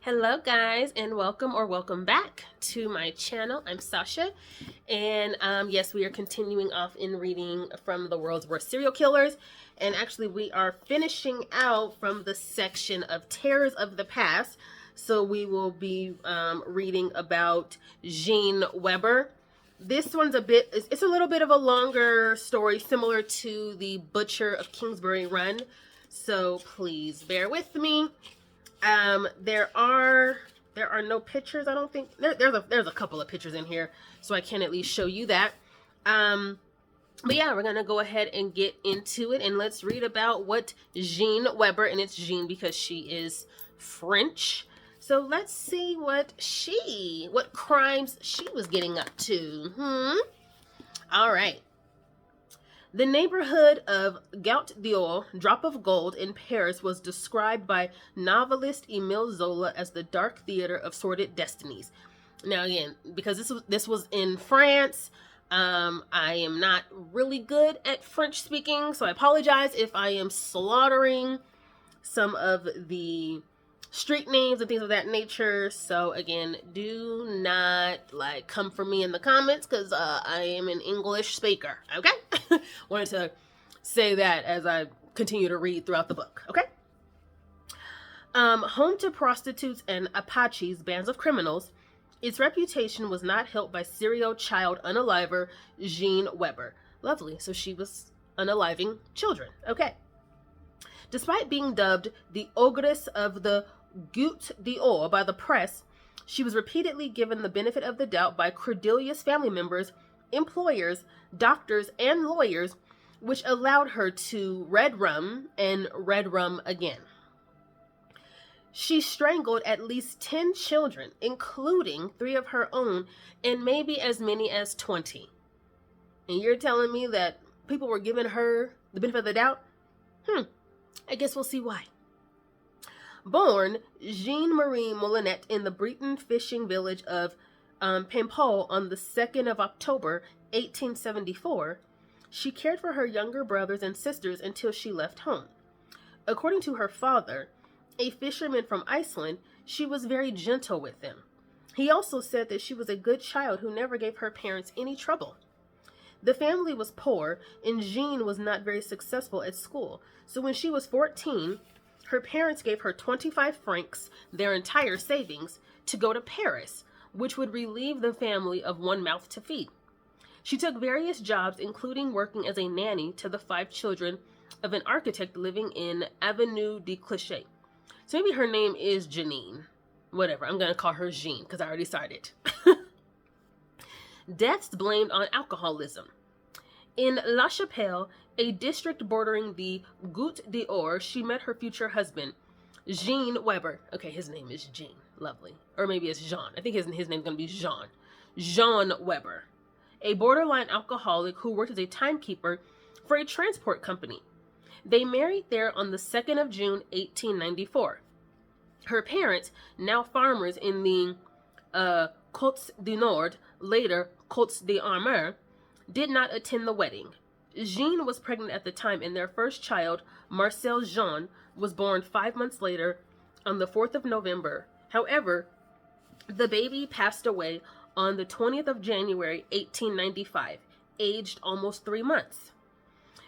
Hello guys, and welcome back to my channel. I'm Sasha, and yes, we are continuing off in reading from the world's worst serial killers, and actually we are finishing out from the section of terrors of the past. So we will be reading about Jeanne Weber. This one's it's a little bit of a longer story, similar to the Butcher of Kingsbury Run, so please bear with me. There are no pictures. I don't think there's a couple of pictures in here, so I can at least show you that. But yeah, we're gonna go ahead and get into it, and let's read about what Jeanne Weber, and it's Jeanne because she is French. So let's see what crimes she was getting up to. All right. The neighborhood of Goutte d'Or, Drop of Gold, in Paris was described by novelist Émile Zola as the dark theater of sordid destinies. Now again, because this was in France, I am not really good at French speaking, so I apologize if I am slaughtering some of the street names and things of that nature. So again, do not come for me in the comments, because I am an English speaker. Okay. Wanted to say that as I continue to read throughout the book. Okay. Home to prostitutes and Apaches, bands of criminals, its reputation was not helped by serial child unaliver Jeanne Weber. Lovely. So she was unaliving children. Okay. Despite being dubbed the ogress of the Goutte d'Or by the press, she was repeatedly given the benefit of the doubt by credulous family members, employers, doctors, and lawyers, which allowed her to red rum and red rum again. She strangled at least 10 children, including 3 of her own, and maybe as many as 20. And you're telling me that people were giving her the benefit of the doubt? I guess we'll see why. Born Jeanne Marie Molinet in the Breton fishing village of Paimpol on the 2nd of October, 1874, she cared for her younger brothers and sisters until she left home. According to her father, a fisherman from Iceland, she was very gentle with them. He also said that she was a good child who never gave her parents any trouble. The family was poor, and Jeanne was not very successful at school, so when she was 14, her parents gave her 25 francs, their entire savings, to go to Paris, which would relieve the family of one mouth to feed. She took various jobs, including working as a nanny to the 5 children of an architect living in Avenue de Clichy. So maybe her name is Janine. Whatever, I'm going to call her Jeanne because I already started. Deaths blamed on alcoholism. In La Chapelle, a district bordering the Goutte d'Or, she met her future husband, Jeanne Weber. Okay, his name is Jean. Lovely. Or maybe it's Jean. I think his name's going to be Jean. Jeanne Weber, a borderline alcoholic who worked as a timekeeper for a transport company. They married there on the 2nd of June, 1894. Her parents, now farmers in the Côtes du Nord, later Côtes d'Armor, did not attend the wedding. Jeanne was pregnant at the time, and their first child, Marcel Jean, was born 5 months later on the 4th of November. However, the baby passed away on the 20th of January, 1895, aged almost 3 months.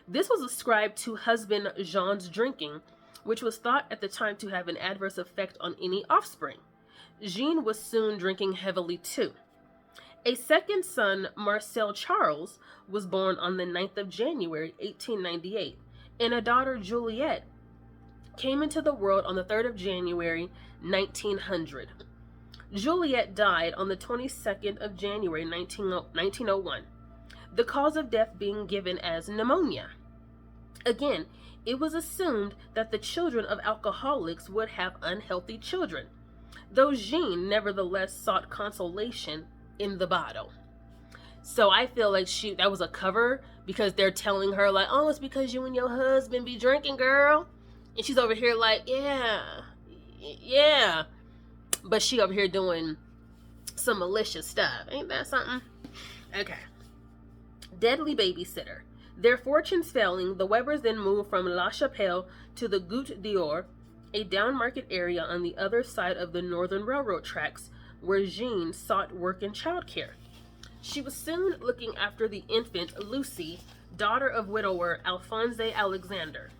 This was ascribed to husband Jean's drinking, which was thought at the time to have an adverse effect on any offspring. Jeanne was soon drinking heavily too. A second son, Marcel Charles, was born on the 9th of January, 1898, and a daughter, Juliette, came into the world on the 3rd of January, 1900. Juliette died on the 22nd of January, 1901, the cause of death being given as pneumonia. Again, it was assumed that the children of alcoholics would have unhealthy children, though Jeanne nevertheless sought consolation in the bottle. So I feel like that was a cover, because they're telling her like, oh, it's because you and your husband be drinking, girl. And she's over here like, yeah. But she over here doing some malicious stuff. Ain't that something? Okay. Deadly babysitter. Their fortunes failing, the Webers then moved from La Chapelle to the Goutte d'Or, a downmarket area on the other side of the Northern Railroad tracks where Jeanne sought work in childcare. She was soon looking after the infant Lucy, daughter of widower Alphonse Alexander.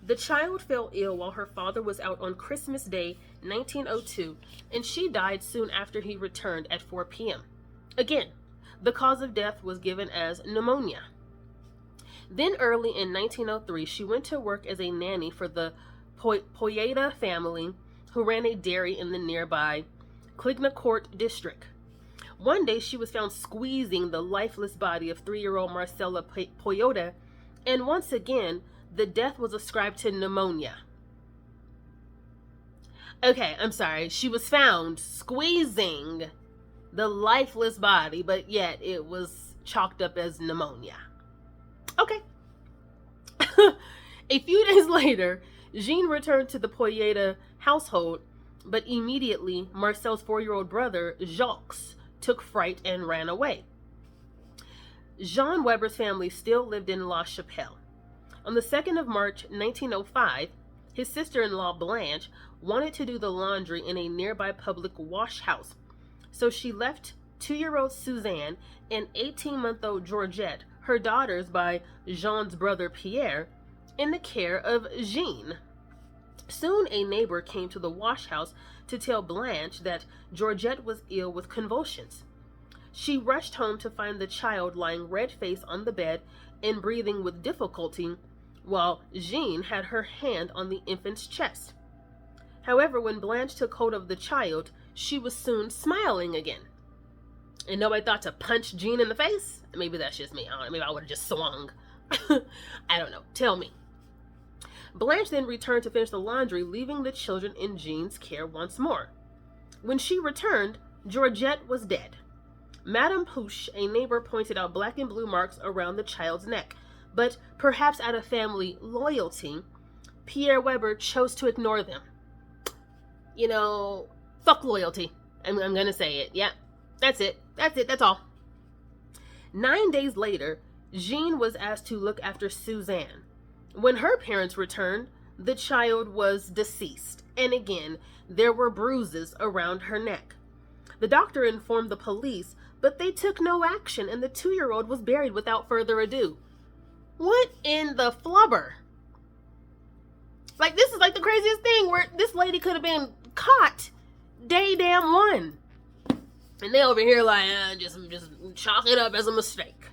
The child fell ill while her father was out on Christmas Day, 1902, and she died soon after he returned at 4 p.m. Again, the cause of death was given as pneumonia. Then early in 1903, she went to work as a nanny for the Poyeta family, who ran a dairy in the nearby Clignacourt district. One day, she was found squeezing the lifeless body of 3-year-old Marcella Poyeta, and once again, the death was ascribed to pneumonia. Okay, I'm sorry. She was found squeezing the lifeless body, but yet it was chalked up as pneumonia. Okay. A few days later, Jeanne returned to the Poyeta household, but immediately Marcel's 4-year-old brother, Jacques, took fright and ran away. Jeanne Weber's family still lived in La Chapelle. On the 2nd of March, 1905, his sister-in-law, Blanche, wanted to do the laundry in a nearby public wash house, so she left 2-year-old Suzanne and 18-month-old Georgette, her daughters by Jeanne's brother Pierre, in the care of Jeanne. Soon a neighbor came to the wash house to tell Blanche that Georgette was ill with convulsions. She rushed home to find the child lying red-faced on the bed and breathing with difficulty, while Jeanne had her hand on the infant's chest. However, when Blanche took hold of the child, she was soon smiling again. And nobody thought to punch Jeanne in the face? Maybe that's just me. I don't know. Maybe I would have just swung. I don't know. Tell me. Blanche then returned to finish the laundry, leaving the children in Jeanne's care once more. When she returned, Georgette was dead. Madame Pouche, a neighbor, pointed out black and blue marks around the child's neck, but perhaps out of family loyalty, Pierre Weber chose to ignore them. You know, fuck loyalty. I'm going to say it. Yeah, that's it. That's all. 9 days later, Jeanne was asked to look after Suzanne. When her parents returned, the child was deceased, and again, there were bruises around her neck. The doctor informed the police, but they took no action, and the 2-year-old was buried without further ado. What in the flubber? Like, this is like the craziest thing where this lady could have been caught day damn one. And they over here like, just chalk it up as a mistake.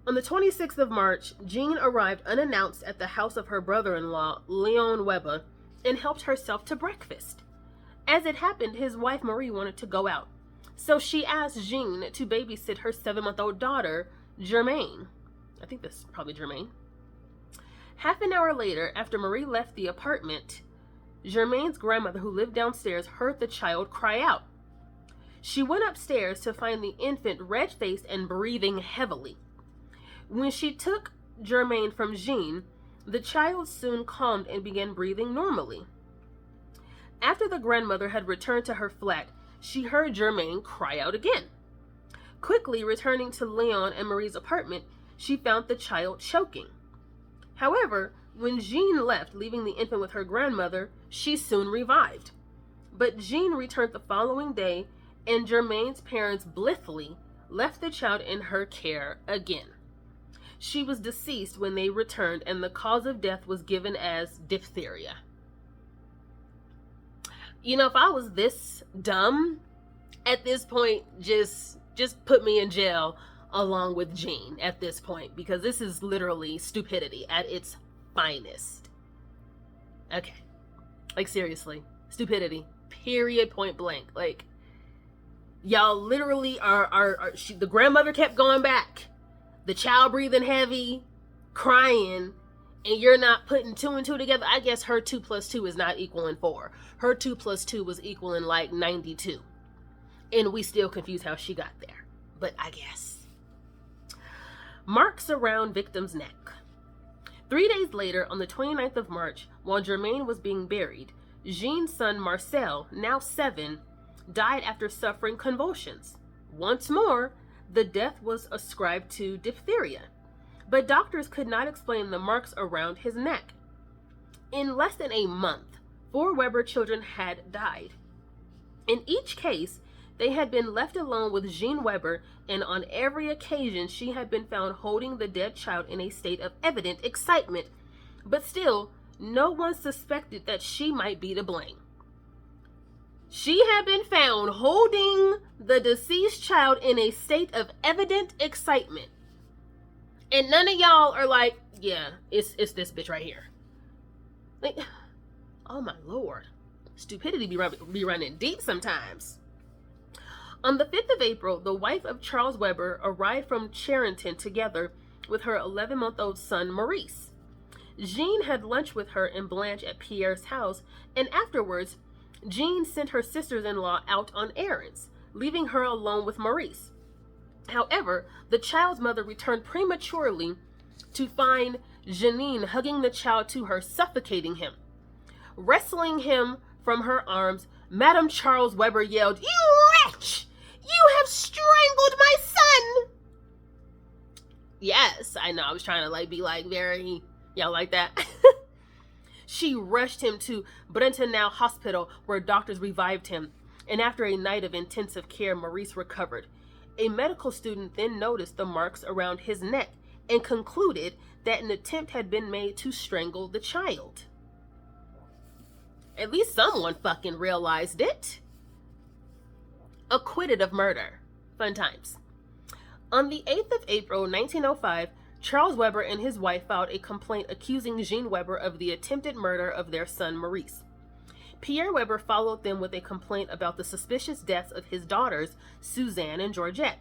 On the 26th of March, Jeanne arrived unannounced at the house of her brother-in-law, Leon Weber, and helped herself to breakfast. As it happened, his wife Marie wanted to go out, so she asked Jeanne to babysit her 7-month-old daughter, Germaine. I think this is probably Germaine. Half an hour later, after Marie left the apartment, Germaine's grandmother, who lived downstairs, heard the child cry out. She went upstairs to find the infant red-faced and breathing heavily. When she took Germaine from Jeanne, the child soon calmed and began breathing normally. After the grandmother had returned to her flat, she heard Germaine cry out again. Quickly returning to Leon and Marie's apartment, she found the child choking. However, when Jeanne left, leaving the infant with her grandmother, she soon revived. But Jeanne returned the following day, and Germaine's parents blithely left the child in her care again. She was deceased when they returned, and the cause of death was given as diphtheria. You know, if I was this dumb at this point, just put me in jail along with Jeanne at this point, because this is literally stupidity at its finest. Okay. Like, seriously. Stupidity. Period. Point blank. Like, y'all literally the grandmother kept going back. The child breathing heavy, crying, and you're not putting 2 and 2 together. I guess her 2 plus 2 is not equaling 4. Her 2 plus 2 was equaling like 92. And we still confused how she got there. But I guess. Marks around victim's neck. 3 days later, on the 29th of March, while Germaine was being buried, Jeanne's son Marcel, now 7, died after suffering convulsions. Once more, the death was ascribed to diphtheria, but doctors could not explain the marks around his neck. In less than a month, 4 Weber children had died. In each case, they had been left alone with Jeanne Weber, and on every occasion she had been found holding the dead child in a state of evident excitement. But still, no one suspected that she might be to blame. She had been found holding the deceased child in a state of evident excitement. And none of y'all are like, yeah, it's this bitch right here. Like, oh my Lord. Stupidity be running deep sometimes. On the 5th of April, the wife of Charles Weber arrived from Charenton together with her 11-month-old son, Maurice. Jeanne had lunch with her and Blanche at Pierre's house, and afterwards, Jeanne sent her sisters-in-law out on errands, leaving her alone with Maurice. However, the child's mother returned prematurely to find Jeanine hugging the child to her, suffocating him. Wrestling him from her arms, Madame Charles Weber yelled, "You wretch! You have strangled my son!" Yes, I know. I was trying to be very, y'all like that? She rushed him to Bretonneau Hospital, where doctors revived him, and after a night of intensive care, Maurice recovered. A medical student then noticed the marks around his neck and concluded that an attempt had been made to strangle the child. At least someone fucking realized it. Acquitted of murder. Fun times. On the 8th of April, 1905, Charles Weber and his wife filed a complaint accusing Jeanne Weber of the attempted murder of their son Maurice. Pierre Weber followed them with a complaint about the suspicious deaths of his daughters, Suzanne and Georgette,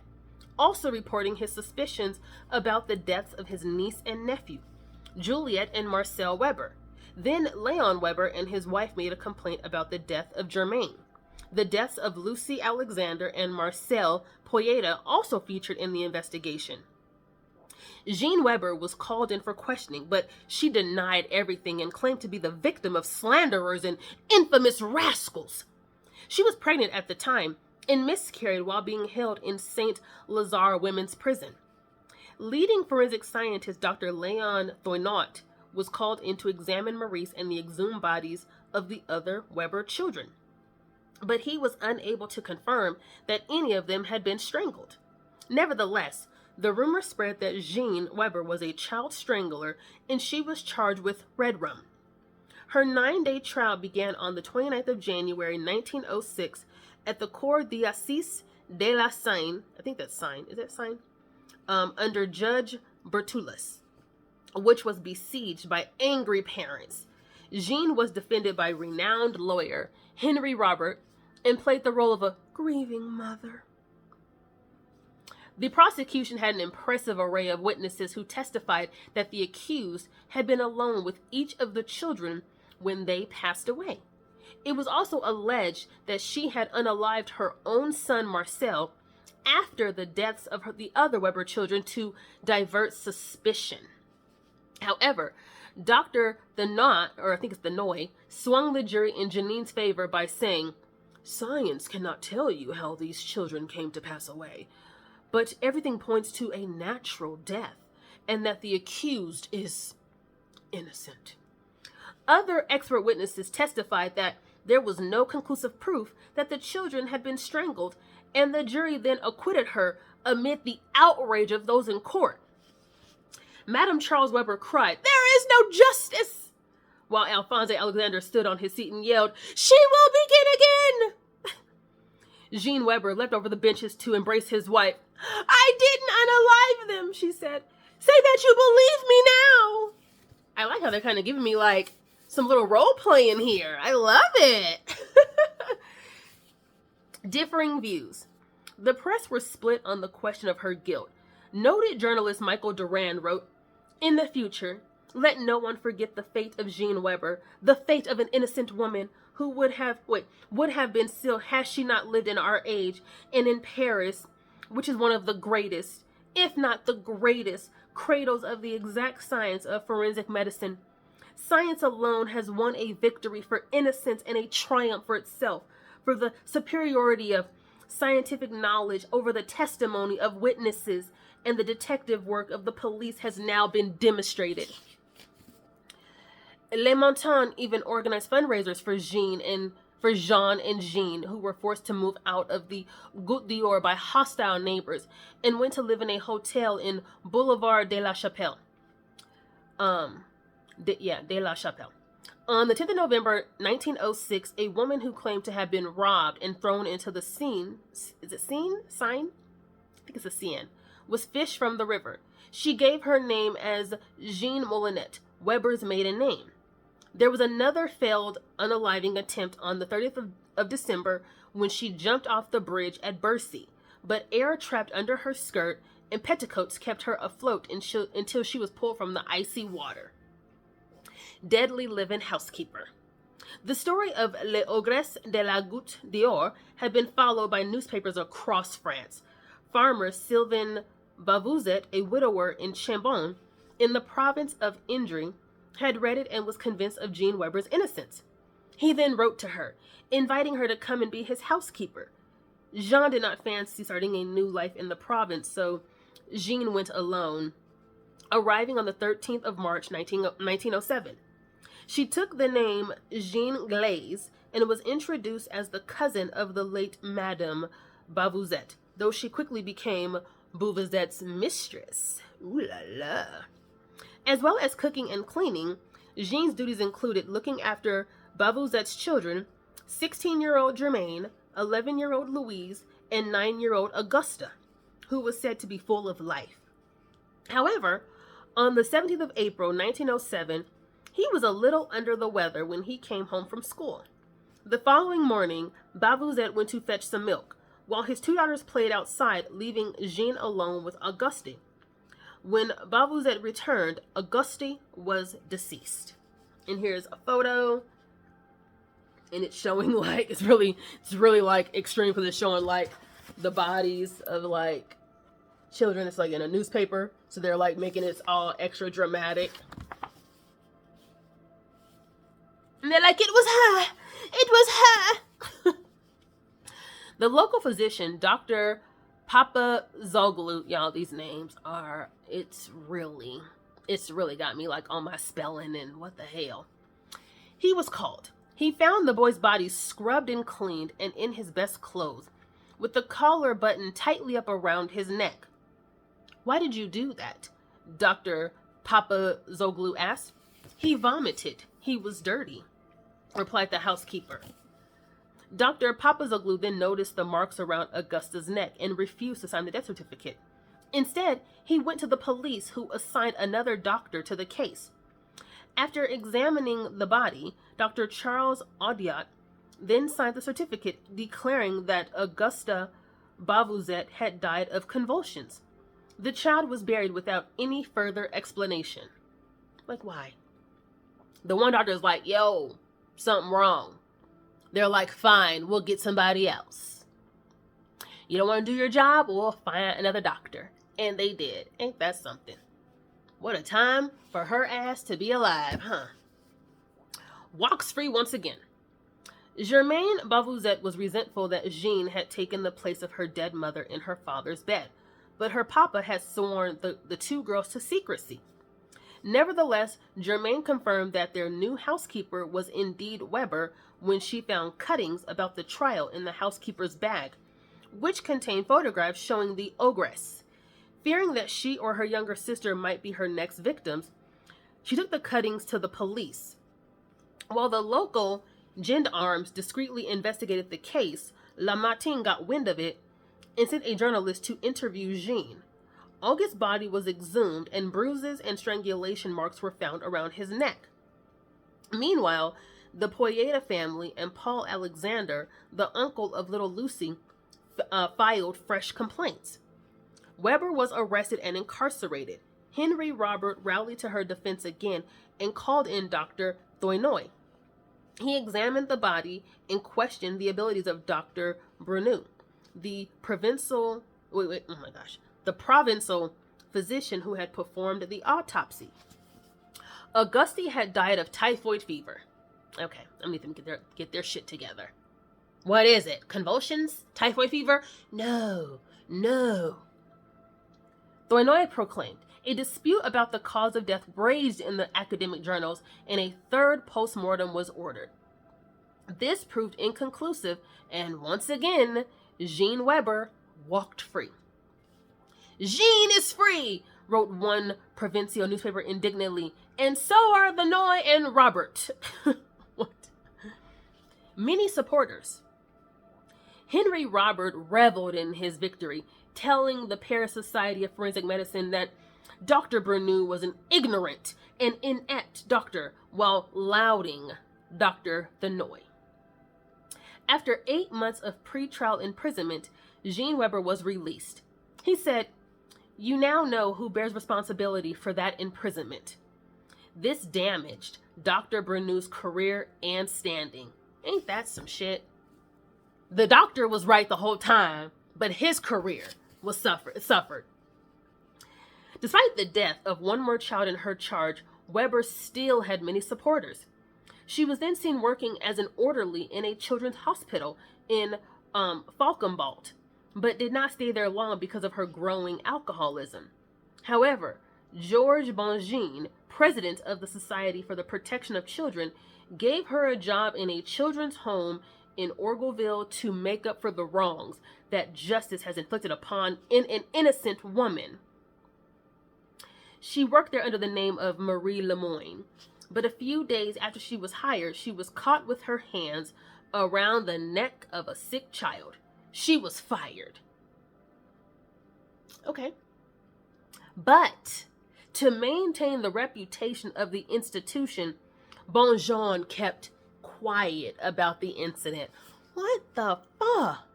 also reporting his suspicions about the deaths of his niece and nephew, Juliette and Marcel Weber. Then Leon Weber and his wife made a complaint about the death of Germaine. The deaths of Lucy Alexander and Marcel Poyeta also featured in the investigation. Jeanne Weber was called in for questioning, but she denied everything and claimed to be the victim of slanderers and infamous rascals. She was pregnant at the time and miscarried while being held in St. Lazare Women's Prison. Leading forensic scientist Dr. Leon Thoinot was called in to examine Maurice and the exhumed bodies of the other Weber children, but he was unable to confirm that any of them had been strangled. Nevertheless, the rumor spread that Jeanne Weber was a child strangler and she was charged with redrum. Her 9-day trial began on the 29th of January 1906 at the Cour d'Assises de la Seine, I think that's Seine, is that Seine? Under Judge Bertulus, which was besieged by angry parents. Jeanne was defended by renowned lawyer Henry Robert and played the role of a grieving mother. The prosecution had an impressive array of witnesses who testified that the accused had been alone with each of the children when they passed away. It was also alleged that she had unalived her own son Marcel after the deaths of the other Weber children to divert suspicion. However, Dr. Thenoy swung the jury in Jeanine's favor by saying, "Science cannot tell you how these children came to pass away, but everything points to a natural death, and that the accused is innocent." Other expert witnesses testified that there was no conclusive proof that the children had been strangled, and the jury then acquitted her amid the outrage of those in court. Madame Charles Weber cried, "There is no justice!" while Alphonse Alexander stood on his seat and yelled, "She will begin again!" Jeanne Weber leapt over the benches to embrace his wife. "I didn't unalive them," she said. "Say that you believe me now." I like how they're kind of giving me some little role playing here. I love it. Differing views. The press were split on the question of her guilt. Noted journalist Michael Durand wrote, "In the future, let no one forget the fate of Jeanne Weber, the fate of an innocent woman who would have been still had she not lived in our age and in Paris, which is one of the greatest, if not the greatest, cradles of the exact science of forensic medicine. Science alone has won a victory for innocence and a triumph for itself, for the superiority of scientific knowledge over the testimony of witnesses, and the detective work of the police has now been demonstrated." Les Montants even organized fundraisers for Jeanne and Jean, who were forced to move out of the Goutte d'Or by hostile neighbors and went to live in a hotel in Boulevard de la Chapelle. De la Chapelle. On the 10th of November 1906, a woman who claimed to have been robbed and thrown into the Seine, is it Seine? Seine? I think it's a Seine, was fished from the river. She gave her name as Jeanne Molinet, Weber's maiden name. There was another failed unaliving attempt on the 30th of December when she jumped off the bridge at Bercy, but air trapped under her skirt and petticoats kept her afloat until she was pulled from the icy water. Deadly live-in housekeeper. The story of Les Ogresses de la Goutte d'Or had been followed by newspapers across France. Farmer Sylvain Bavouzet, a widower in Chambon, in the province of Indre, had read it and was convinced of Jeanne Weber's innocence. He then wrote to her, inviting her to come and be his housekeeper. Jean did not fancy starting a new life in the province, so Jeanne went alone, arriving on the 13th of March, 1907. She took the name Jeanne Glaise and was introduced as the cousin of the late Madame Bavouzet, though she quickly became Bavouzet's mistress. Ooh la la. As well as cooking and cleaning, Jeanne's duties included looking after Bavouzet's children, 16-year-old Germaine, 11-year-old Louise, and 9-year-old Augusta, who was said to be full of life. However, on the 17th of April, 1907, he was a little under the weather when he came home from school. The following morning, Bavouzet went to fetch some milk, while his two daughters played outside, leaving Jeanne alone with Auguste. When Bavouzet returned, Auguste was deceased. And here's a photo, and it's showing like it's really like extreme because it's showing like the bodies of like children. It's like in a newspaper, so they're like making it all extra dramatic. And they're like, it was her. The local physician, Dr. Papazoglu, y'all, these names are, it's really got me like on my spelling and what the hell. He was called. He found the boy's body scrubbed and cleaned and in his best clothes, with the collar buttoned tightly up around his neck. Why did you do that? Dr. Papazoglu asked. He vomited. He was dirty, replied the housekeeper. Dr. Papazoglu then noticed the marks around Augusta's neck and refused to sign the death certificate. Instead, he went to the police, who assigned another doctor to the case. After examining the body, Dr. Charles Audiot then signed the certificate declaring that Augusta Bavouzet had died of convulsions. The child was buried without any further explanation. Like, why? The one doctor is like, yo, something wrong. They're like, fine, we'll get somebody else. You don't want to do your job? We'll find another doctor. And they did. Ain't that something? What a time for her ass to be alive, huh? Walks free once again. Germaine Bavouzet was resentful that Jeanne had taken the place of her dead mother in her father's bed, but her papa had sworn the two girls to secrecy. Nevertheless, Germaine confirmed that their new housekeeper was indeed Weber when she found cuttings about the trial in the housekeeper's bag, which contained photographs showing the ogress. Fearing that she or her younger sister might be her next victims, she took the cuttings to the police. While the local gendarmes discreetly investigated the case, La Matin got wind of it and sent a journalist to interview Jeanne. August's body was exhumed and bruises and strangulation marks were found around his neck. Meanwhile, the Poyeda family and Paul Alexander, the uncle of little Lucy, filed fresh complaints. Weber was arrested and incarcerated. Henry Robert rallied to her defense again and called in Dr. Thoynoy. He examined the body and questioned the abilities of Dr. Bruneau, the provincial physician who had performed the autopsy. Auguste had died of typhoid fever. Okay, I need them to get their shit together. What is it? Convulsions? Typhoid fever? No. Thoynoy proclaimed, A dispute about the cause of death raged in the academic journals, and a third post-mortem was ordered. This proved inconclusive, and once again, Jeanne Weber walked free. "Jeanne is free," wrote one provincial newspaper indignantly, "and so are the Noy and Robert." What? Many supporters. Henry Robert reveled in his victory, telling the Paris Society of Forensic Medicine that Dr. Bernoulli was an ignorant and inept doctor, while lauding Dr. Thenoy. After 8 months of pre-trial imprisonment, Jeanne Weber was released. He said, "You now know who bears responsibility for that imprisonment." This damaged Dr. Bernoulli's career and standing. Ain't that some shit? The doctor was right the whole time, but his career was suffered. Despite the death of one more child in her charge, Weber still had many supporters. She was then seen working as an orderly in a children's hospital in Falkenwald, but did not stay there long because of her growing alcoholism. However, Georges Bongine, president of the Society for the Protection of Children, gave her a job in a children's home in Orgelville to make up for the wrongs that justice has inflicted upon an innocent woman. She worked there under the name of Marie Lemoyne, but a few days after she was hired, she was caught with her hands around the neck of a sick child. She was fired. Okay. But to maintain the reputation of the institution, Bongine kept quiet about the incident. What the fuck?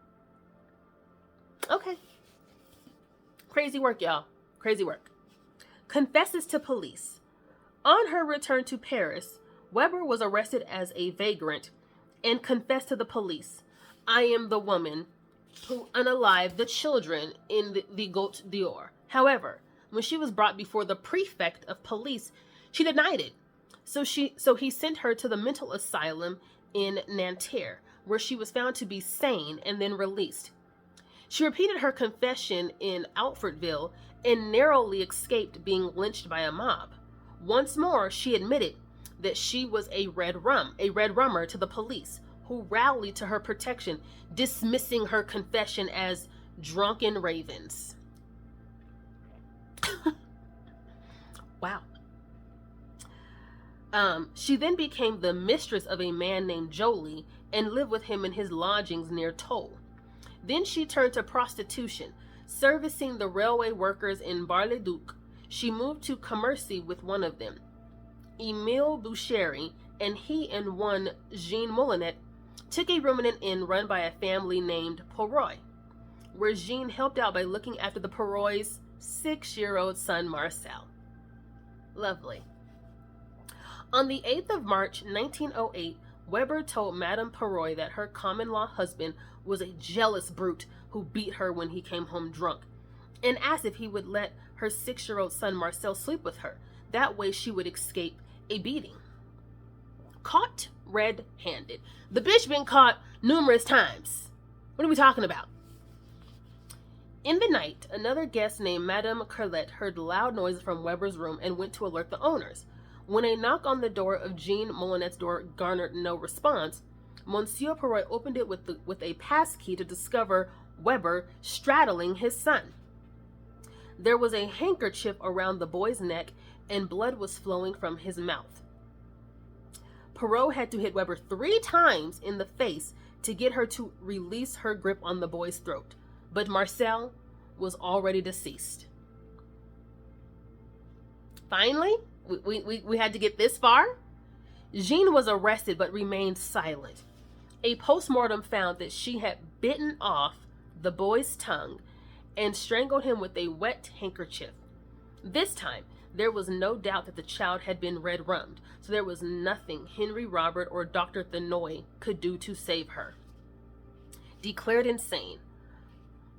Okay. Crazy work, y'all. Crazy work. Confesses to police. On her return to Paris, Weber was arrested as a vagrant and confessed to the police, "I am the woman who unalived the children in the Goutte d'Or." However, when she was brought before the prefect of police, she denied it. So he sent her to the mental asylum in Nanterre, where she was found to be sane and then released. She repeated her confession in Alfredville and narrowly escaped being lynched by a mob. Once more, she admitted that she was a red rummer to the police, who rallied to her protection, dismissing her confession as drunken ravens. Wow. She then became the mistress of a man named Joly and lived with him in his lodgings near Toul. Then she turned to prostitution, servicing the railway workers in Bar-le-Duc. She moved to Commercy with one of them, Emile Boucherie, and he and one Jean Molinet took a room in an inn run by a family named Poroy, where Jean helped out by looking after the Poroy's 6-year-old son Marcel. Lovely. On the 8th of March, 1908, Weber told Madame Poroy that her common-law husband was a jealous brute who beat her when he came home drunk, and asked if he would let her 6-year-old son Marcel sleep with her. That way she would escape a beating. Caught red-handed. The bitch been caught numerous times. What are we talking about? In the night, another guest named Madame Curlet heard loud noises from Weber's room and went to alert the owners. When a knock on the door of Jean Molinet's door garnered no response, Monsieur Poroy opened it with a passkey to discover Weber straddling his son. There was a handkerchief around the boy's neck, and blood was flowing from his mouth. Poroy had to hit Weber 3 times in the face to get her to release her grip on the boy's throat, but Marcel was already deceased. Finally, we had to get this far. Jeanne was arrested but remained silent. A postmortem found that she had bitten off the boy's tongue and strangled him with a wet handkerchief. This time, there was no doubt that the child had been red-rummed, so there was nothing Henry Robert or Dr. Thenoy could do to save her. Declared insane.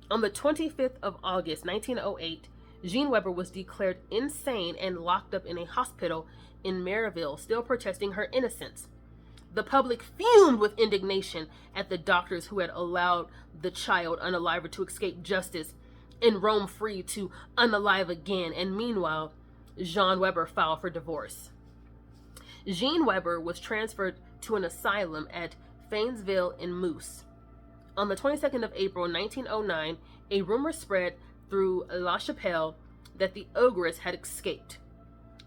On the 25th of August, 1908, Jeanne Weber was declared insane and locked up in a hospital in Maryville, still protesting her innocence. The public fumed with indignation at the doctors who had allowed the child unaliver to escape justice, and roam free to unalive again. And meanwhile, Jeanne Weber filed for divorce. Jeanne Weber was transferred to an asylum at Fainesville in Moose. On the 22nd of April, 1909, a rumor spread through La Chapelle that the ogress had escaped.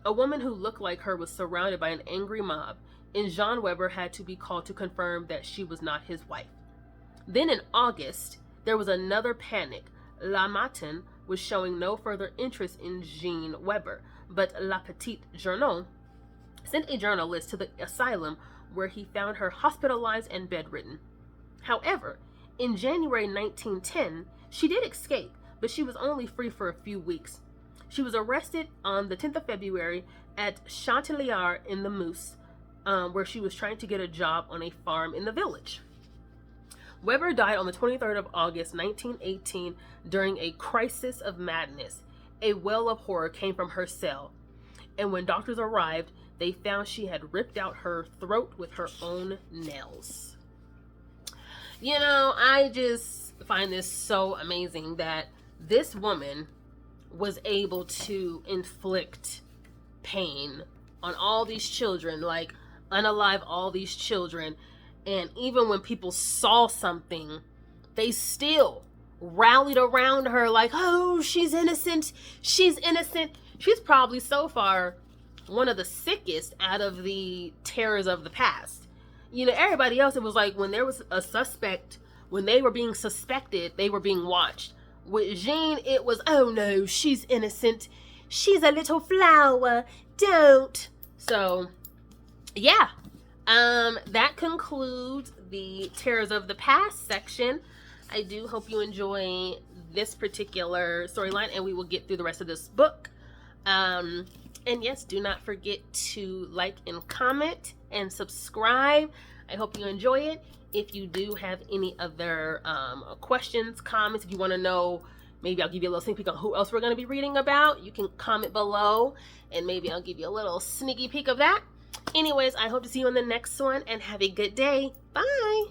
A woman who looked like her was surrounded by an angry mob, and Jeanne Weber had to be called to confirm that she was not his wife. Then in August, there was another panic. La Matin was showing no further interest in Jeanne Weber, but La Petite Journal sent a journalist to the asylum where he found her hospitalized and bedridden. However, in January 1910, she did escape, but she was only free for a few weeks. She was arrested on the 10th of February at Chantilly in the Moose, where she was trying to get a job on a farm in the village. Weber died on the 23rd of August, 1918, during a crisis of madness. A wail of horror came from her cell, and when doctors arrived, they found she had ripped out her throat with her own nails. You know, I just find this so amazing that this woman was able to inflict pain on all these children, like unalive all these children. And even when people saw something, they still rallied around her like, oh, she's innocent. She's innocent. She's probably so far one of the sickest out of the terrors of the past. You know, everybody else, it was like when there was a suspect, when they were being suspected, they were being watched. With Jeanne, it was, oh no, she's innocent. She's a little flower. Don't. So, yeah. That concludes the Terrors of the Past section. I do hope you enjoy this particular storyline, and we will get through the rest of this book. And yes, do not forget to like and comment and subscribe. I hope you enjoy it. If you do have any other questions, comments, if you want to know, maybe I'll give you a little sneak peek on who else we're going to be reading about, you can comment below, and maybe I'll give you a little sneaky peek of that. Anyways, I hope to see you on the next one, and have a good day. Bye!